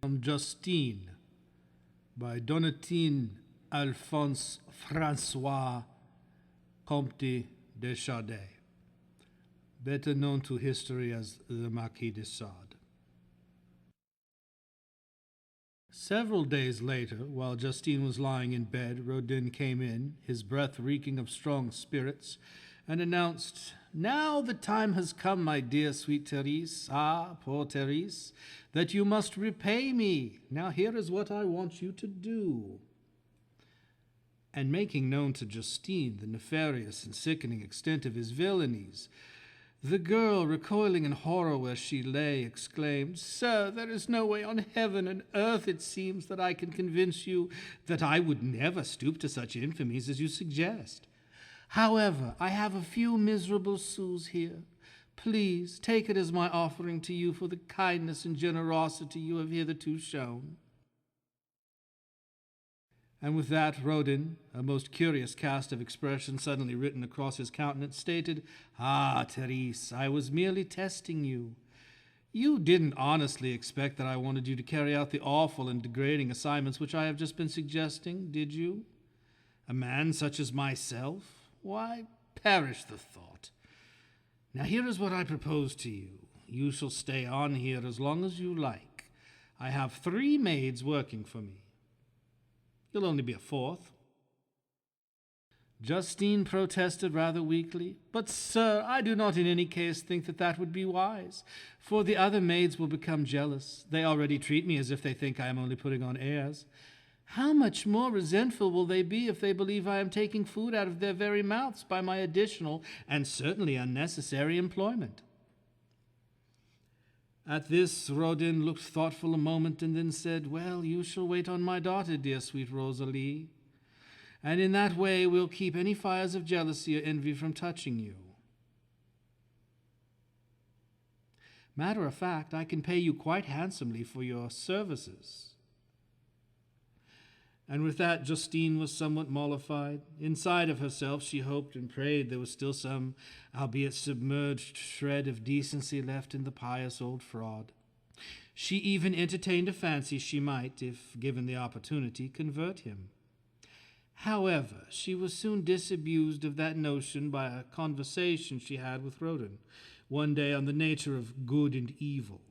Justine by Donatien Alphonse Francois Comte de Chaudet, better known to history as the Marquis de Sade. Several days later, while Justine was lying in bed, Rodin came in, his breath reeking of strong spirits, and announced, "Now the time has come, my dear sweet Therese, poor Therese, that you must repay me. Now here is what I want you to do." And making known to Justine the nefarious and sickening extent of his villainies, the girl, recoiling in horror where she lay, exclaimed, "Sir, there is no way on heaven and earth, it seems, that I can convince you that I would never stoop to such infamies as you suggest. However, I have a few miserable sous here. Please take it as my offering to you for the kindness and generosity you have hitherto shown." And with that, Rodin, a most curious cast of expression suddenly written across his countenance, stated, "Therese, I was merely testing you. You didn't honestly expect that I wanted you to carry out the awful and degrading assignments which I have just been suggesting, did you? A man such as myself? Why, perish the thought. Now here is what I propose to you. You shall stay on here as long as you like. I have 3 maids working for me. You'll only be a 4th. Justine protested rather weakly, "But, sir, I do not in any case think that that would be wise, for the other maids will become jealous. They already treat me as if they think I am only putting on airs. How much more resentful will they be if they believe I am taking food out of their very mouths by my additional and certainly unnecessary employment?" At this, Rodin looked thoughtful a moment and then said, "Well, you shall wait on my daughter, dear sweet Rosalie, and in that way we'll keep any fires of jealousy or envy from touching you. Matter of fact, I can pay you quite handsomely for your services." And with that, Justine was somewhat mollified. Inside of herself, she hoped and prayed there was still some, albeit submerged, shred of decency left in the pious old fraud. She even entertained a fancy she might, if given the opportunity, convert him. However, she was soon disabused of that notion by a conversation she had with Rodin one day on the nature of good and evil.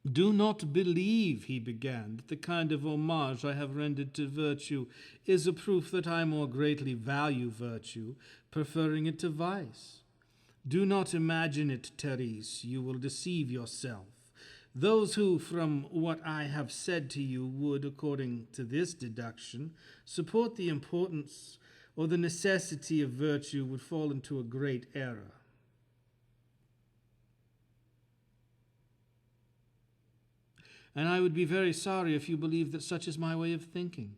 "Do not believe," he began, "that the kind of homage I have rendered to virtue is a proof that I more greatly value virtue, preferring it to vice. Do not imagine it, Therese. You will deceive yourself. Those who, from what I have said to you, would, according to this deduction, support the importance or the necessity of virtue would fall into a great error. And I would be very sorry if you believed that such is my way of thinking.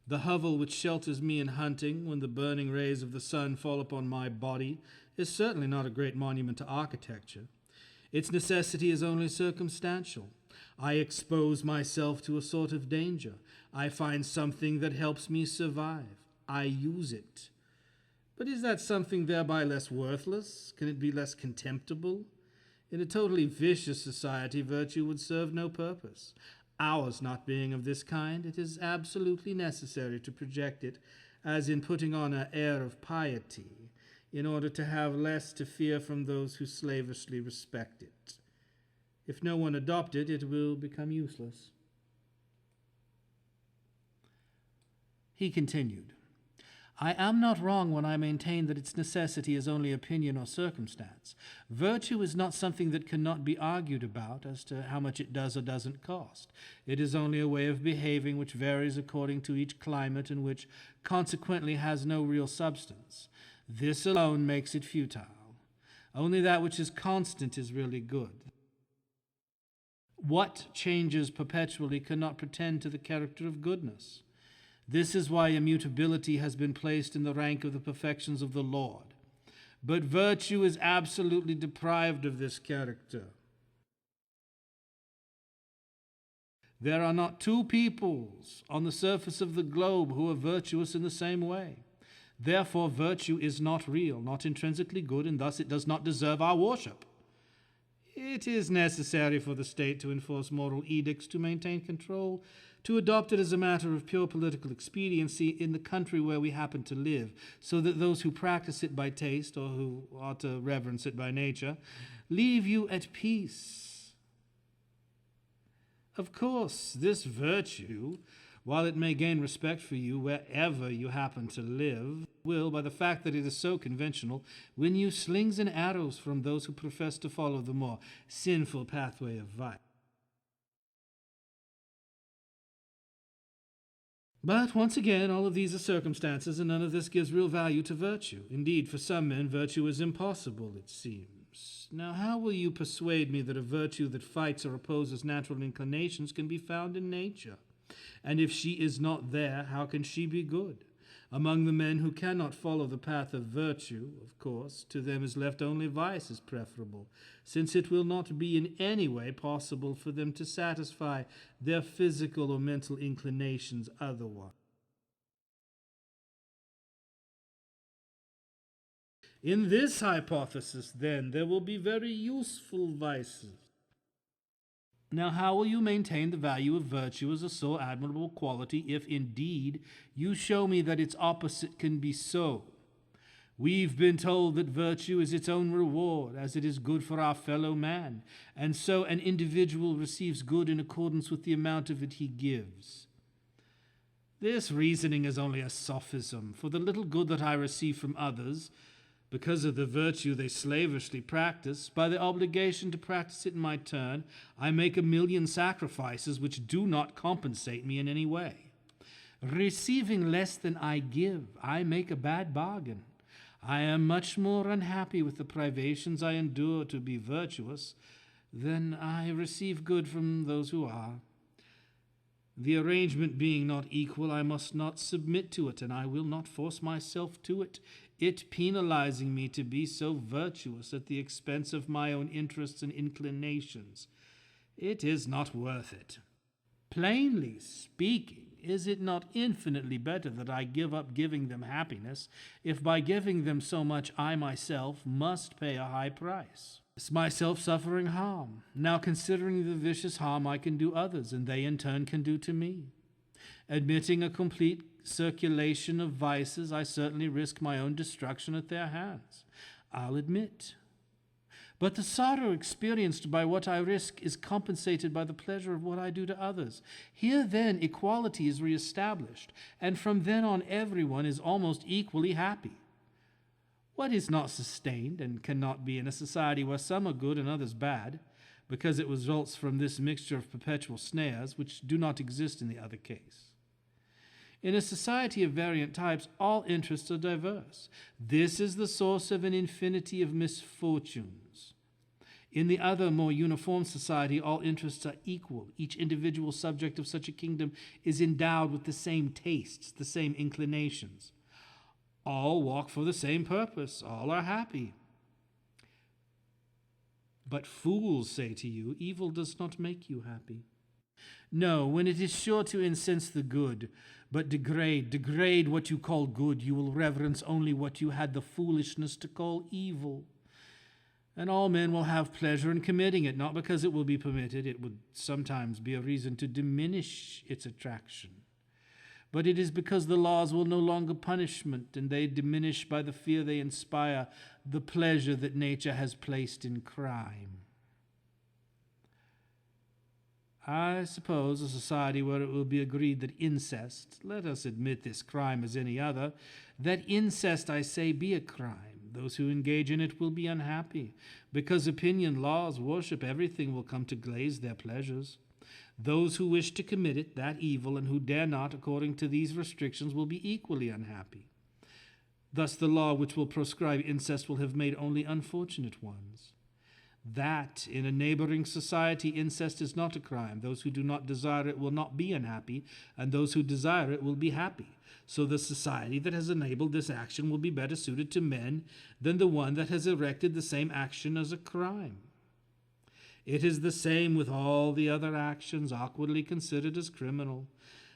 The hovel which shelters me in hunting when the burning rays of the sun fall upon my body is certainly not a great monument to architecture. Its necessity is only circumstantial. I expose myself to a sort of danger. I find something that helps me survive. I use it. But is that something thereby less worthless? Can it be less contemptible? In a totally vicious society, virtue would serve no purpose. Ours not being of this kind, it is absolutely necessary to project it, as in putting on an air of piety, in order to have less to fear from those who slavishly respect it. If no one adopt it, it will become useless." He continued, "I am not wrong when I maintain that its necessity is only opinion or circumstance. Virtue is not something that cannot be argued about as to how much it does or doesn't cost. It is only a way of behaving which varies according to each climate and which consequently has no real substance. This alone makes it futile. Only that which is constant is really good. What changes perpetually cannot pretend to the character of goodness. This is why immutability has been placed in the rank of the perfections of the Lord. But virtue is absolutely deprived of this character. There are not 2 peoples on the surface of the globe who are virtuous in the same way. Therefore, virtue is not real, not intrinsically good, and thus it does not deserve our worship. It is necessary for the state to enforce moral edicts to maintain control, to adopt it as a matter of pure political expediency in the country where we happen to live, so that those who practice it by taste or who ought to reverence it by nature leave you at peace. Of course, this virtue, while it may gain respect for you wherever you happen to live, will, by the fact that it is so conventional, win you slings and arrows from those who profess to follow the more sinful pathway of vice. But once again, all of these are circumstances, and none of this gives real value to virtue. Indeed, for some men, virtue is impossible, it seems. Now, how will you persuade me that a virtue that fights or opposes natural inclinations can be found in nature? And if she is not there, how can she be good? Among the men who cannot follow the path of virtue, of course, to them is left only vice as preferable, since it will not be in any way possible for them to satisfy their physical or mental inclinations otherwise. In this hypothesis, then, there will be very useful vices. Now, how will you maintain the value of virtue as a so admirable quality if, indeed, you show me that its opposite can be so? We've been told that virtue is its own reward, as it is good for our fellow man, and so an individual receives good in accordance with the amount of it he gives. This reasoning is only a sophism, for the little good that I receive from others, because of the virtue they slavishly practice, by the obligation to practice it in my turn, I make a million sacrifices which do not compensate me in any way. Receiving less than I give, I make a bad bargain. I am much more unhappy with the privations I endure to be virtuous than I receive good from those who are. The arrangement being not equal, I must not submit to it, and I will not force myself to it, it penalizing me to be so virtuous at the expense of my own interests and inclinations. It is not worth it. Plainly speaking, is it not infinitely better that I give up giving them happiness, if by giving them so much I myself must pay a high price? It's myself suffering harm, now considering the vicious harm I can do others, and they in turn can do to me. Admitting a complete circulation of vices, I certainly risk my own destruction at their hands. I'll admit. But the sorrow experienced by what I risk is compensated by the pleasure of what I do to others. Here then equality is reestablished, and from then on everyone is almost equally happy. What is not sustained and cannot be in a society where some are good and others bad, because it results from this mixture of perpetual snares which do not exist in the other case. In a society of variant types, all interests are diverse. This is the source of an infinity of misfortunes. In the other, more uniform society, all interests are equal. Each individual subject of such a kingdom is endowed with the same tastes, the same inclinations. All walk for the same purpose. All are happy. But fools say to you, evil does not make you happy. No, when it is sure to incense the good, but degrade what you call good, you will reverence only what you had the foolishness to call evil. And all men will have pleasure in committing it, not because it will be permitted. It would sometimes be a reason to diminish its attraction. But it is because the laws will no longer punishment, and they diminish by the fear they inspire the pleasure that nature has placed in crime. I suppose a society where it will be agreed that incest, let us admit this crime as any other, that incest, I say, be a crime. Those who engage in it will be unhappy, because opinion, laws, worship, everything will come to glaze their pleasures. Those who wish to commit it, that evil, and who dare not, according to these restrictions, will be equally unhappy. Thus the law which will proscribe incest will have made only unfortunate ones. That in a neighboring society incest is not a crime. Those who do not desire it will not be unhappy, and those who desire it will be happy. So the society that has enabled this action will be better suited to men than the one that has erected the same action as a crime. It is the same with all the other actions awkwardly considered as criminal.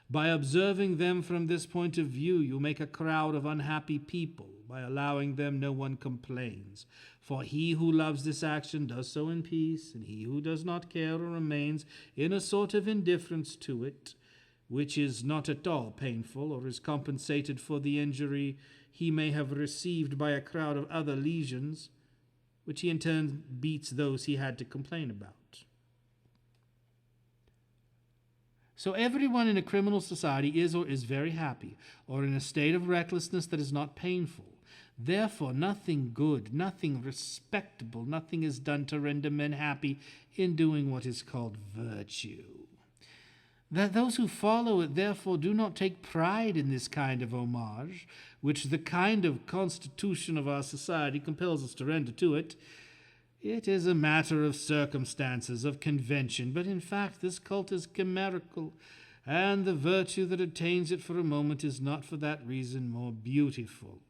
By observing them from this point of view, you make a crowd of unhappy people. By allowing them, no one complains. For he who loves this action does so in peace, and he who does not care or remains in a sort of indifference to it, which is not at all painful, or is compensated for the injury he may have received by a crowd of other lesions, which he in turn beats those he had to complain about. So everyone in a criminal society is or is very happy, or in a state of recklessness that is not painful. Therefore, nothing good, nothing respectable, nothing is done to render men happy in doing what is called virtue. That those who follow it, therefore, do not take pride in this kind of homage, which the kind of constitution of our society compels us to render to it. It is a matter of circumstances, of convention, but in fact this cult is chimerical, and the virtue that attains it for a moment is not for that reason more beautiful.